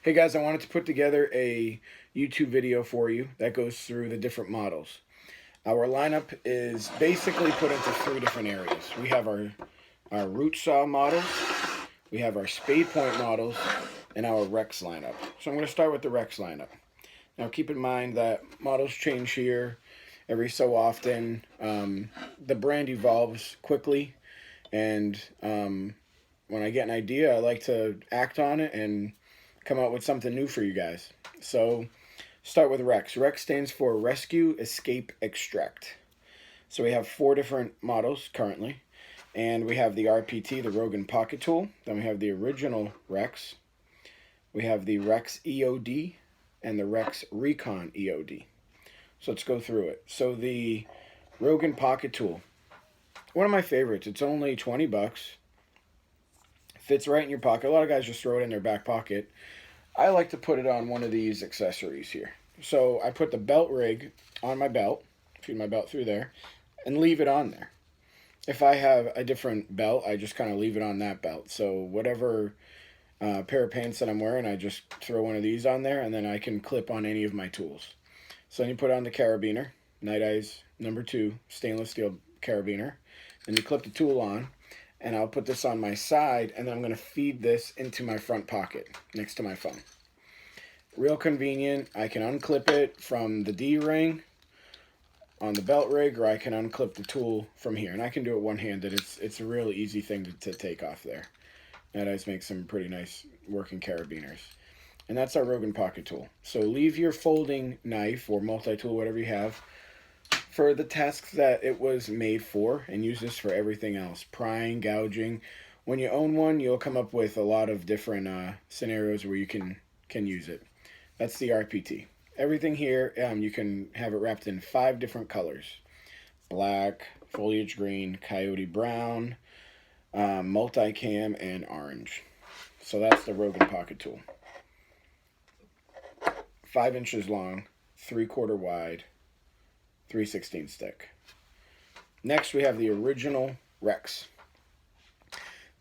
Hey guys, I wanted to put together a YouTube video for you that goes through the different models. Our lineup is basically put into three different areas. We have our root saw models, we have our spade point models, and our Rex lineup. So I'm going to start with the Rex lineup. Now keep in mind that models change here every so often. The brand evolves quickly, and when I get an idea, I like to act on it and come out with something new for you guys. So start with Rex. Rex stands for Rescue, Escape, Extract. So we have four different models currently. And we have the RPT, the Rogan Pocket Tool. Then we have the original Rex. We have the Rex EOD and the Rex Recon EOD. So let's go through it. So the Rogan Pocket Tool, one of my favorites. It's only 20 bucks. Fits right in your pocket. A lot of guys just throw it in their back pocket. I like to put it on one of these accessories here. So I put the belt rig on my belt, feed my belt through there, and leave it on there. If I have a different belt, I just kind of leave it on that belt. So whatever pair of pants that I'm wearing, I just throw one of these on there, and then I can clip on any of my tools. So then you put on the carabiner, Night Eyes #2 stainless steel carabiner, and you clip the tool on. And I'll put this on my side, and then I'm going to feed this into my front pocket next to my phone. Real convenient. I can unclip it from the D-ring on the belt rig, or I can unclip the tool from here. And I can do it one-handed. It's a real easy thing to take off there. That does make some pretty nice working carabiners. And that's our Rogan Pocket Tool. So leave your folding knife or multi-tool, whatever you have, for the tasks that it was made for, and use this for everything else. Prying, gouging. When you own one, you'll come up with a lot of different scenarios where you can use it. That's the RPT. Everything here, you can have it wrapped in 5 different colors. Black, foliage green, coyote brown, multicam, and orange. So that's the Rogan Pocket Tool. 5 inches long, 3/4 wide, 3/16 stick. Next, we have the original Rex.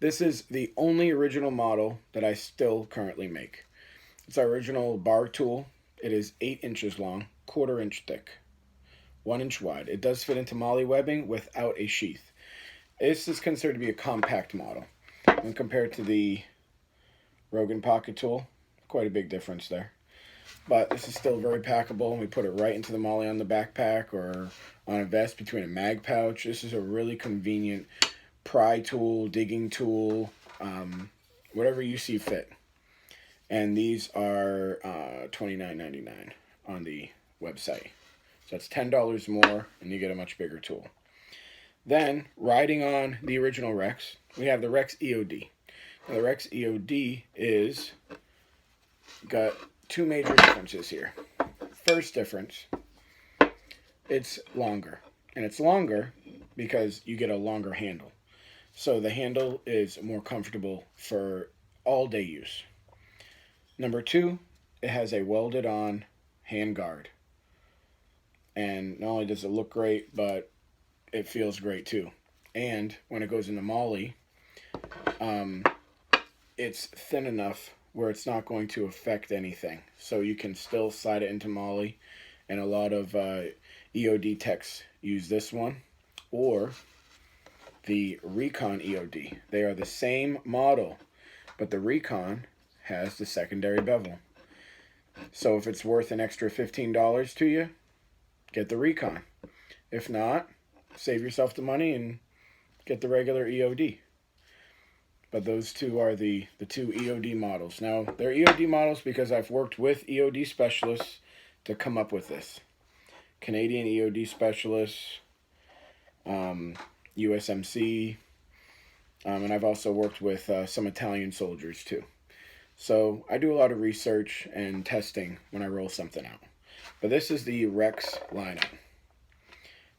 This is the only original model that I still currently make. It's our original bar tool. It is 8 inches long, 1/4 inch thick, 1 inch wide. It does fit into molly webbing without a sheath. This is considered to be a compact model when compared to the Rogan Pocket Tool. Quite a big difference there. But this is still very packable, and we put it right into the molly on the backpack or on a vest between a mag pouch. This is a really convenient pry tool, digging tool, whatever you see fit. And these are $29.99 on the website. So that's $10 more, and you get a much bigger tool. Then, riding on the original Rex, we have the Rex EOD. Now, the Rex EOD is got 2 major differences here. First difference, it's longer. And it's longer because you get a longer handle. So the handle is more comfortable for all-day use. Number 2, it has a welded-on hand guard. And not only does it look great, but it feels great too. And when it goes into molly, it's thin enough where it's not going to affect anything. So you can still slide it into molly, and a lot of EOD techs use this one, or the Recon EOD. They are the same model, but the Recon has the secondary bevel. So if it's worth an extra $15 to you, get the Recon. If not, save yourself the money and get the regular EOD. But those two are the 2 EOD models. Now, they're EOD models because I've worked with EOD specialists to come up with this. Canadian EOD specialists, USMC, and I've also worked with some Italian soldiers too. So I do a lot of research and testing when I roll something out. But this is the Rex lineup.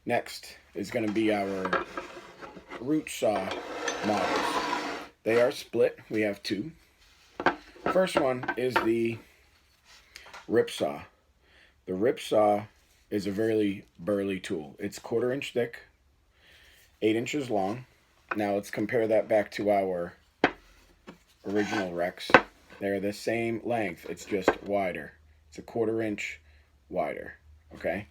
Next is going to be our root saw models. They are split. We have 2. First one is the rip saw. The rip saw is a very burly tool. It's 1/4 inch thick, 8 inches long. Now let's compare that back to our original Rex. They're the same length. It's just wider. It's a 1/4 inch wider. Okay?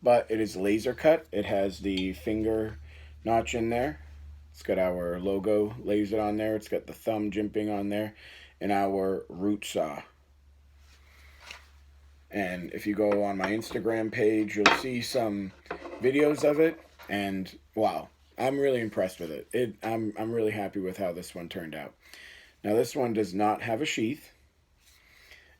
But it is laser cut. It has the finger notch in there. It's got our logo lasered on there. It's got the thumb jimping on there. And our root saw. And if you go on my Instagram page, you'll see some videos of it. And wow, I'm really impressed with it. I'm really happy with how this one turned out. Now this one does not have a sheath.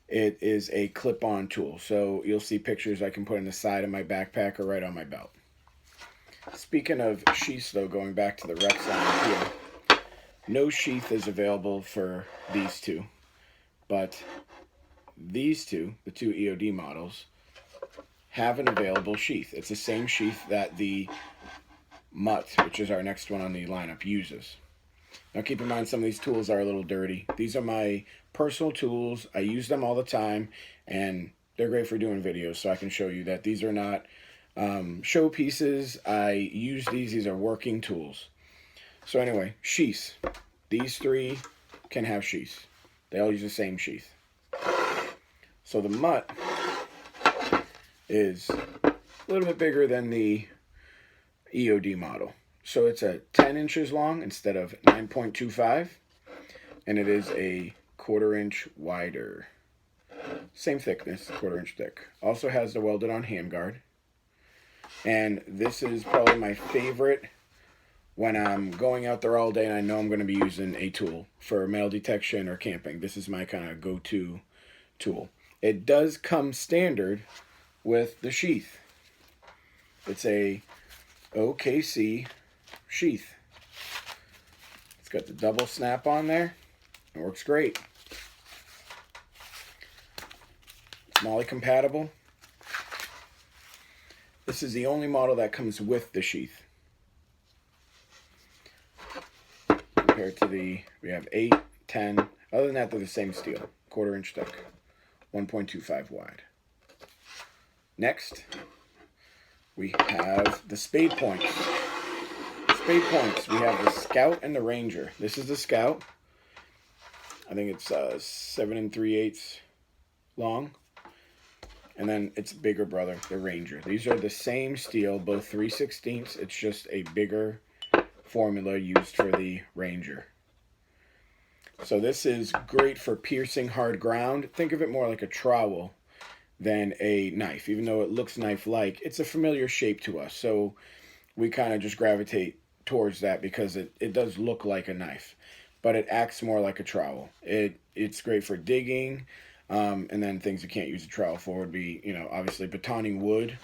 It is a clip-on tool. So you'll see pictures I can put in the side of my backpack or right on my belt. Speaking of sheaths though, going back to the Rex line here, no sheath is available for these two. But these two, the two EOD models, have an available sheath. It's the same sheath that the Mutt, which is our next one on the lineup, uses. Now keep in mind some of these tools are a little dirty. These are my personal tools. I use them all the time, and they're great for doing videos, so I can show you that these are not show pieces. I use these are working tools. So anyway, sheaths. These three can have sheaths. They all use the same sheath. So the Mutt is a little bit bigger than the EOD model. So it's a 10 inches long instead of 9.25, and it is a 1/4 inch wider. Same thickness, 1/4 inch thick. Also has the welded on handguard. And this is probably my favorite when I'm going out there all day and I know I'm going to be using a tool for metal detection or camping. This is my kind of go-to tool. It does come standard with the sheath. It's a OKC sheath. It's got the double snap on there. It works great. It's MOLLE compatible. This is the only model that comes with the sheath. Compared to we have 8, 10. Other than that, they're the same steel. 1/4 inch thick. 1.25 wide. Next, we have the spade points. Spade points. We have the Scout and the Ranger. This is the Scout. I think it's 7 3/8 long. And then its bigger brother, the Ranger. These are the same steel, both 3/16. It's just a bigger formula used for the Ranger. So this is great for piercing hard ground. Think of it more like a trowel than a knife. Even though it looks knife-like, it's a familiar shape to us. So we kind of just gravitate towards that because it does look like a knife. But it acts more like a trowel. It's great for digging. And then things you can't use a trowel for would be, obviously batoning wood.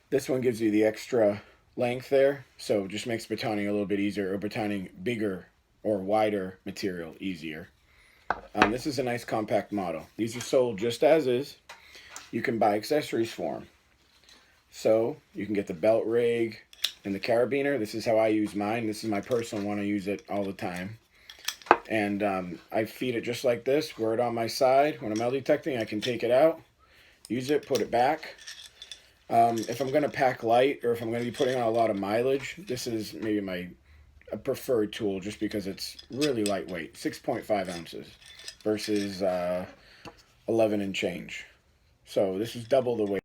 This one gives you the extra length there, so it just makes batoning a little bit easier, or batoning bigger or wider material easier. This is a nice compact model. These are sold just as is. You can buy accessories for them. So you can get the belt rig and the carabiner. This is how I use mine. This is my personal one. I use it all the time. And I feed it just like this, wear it on my side. When I'm metal detecting, I can take it out, use it, put it back. If I'm going to pack light, or if I'm going to be putting on a lot of mileage, this is maybe my preferred tool just because it's really lightweight, 6.5 ounces versus 11 and change. So this is double the weight.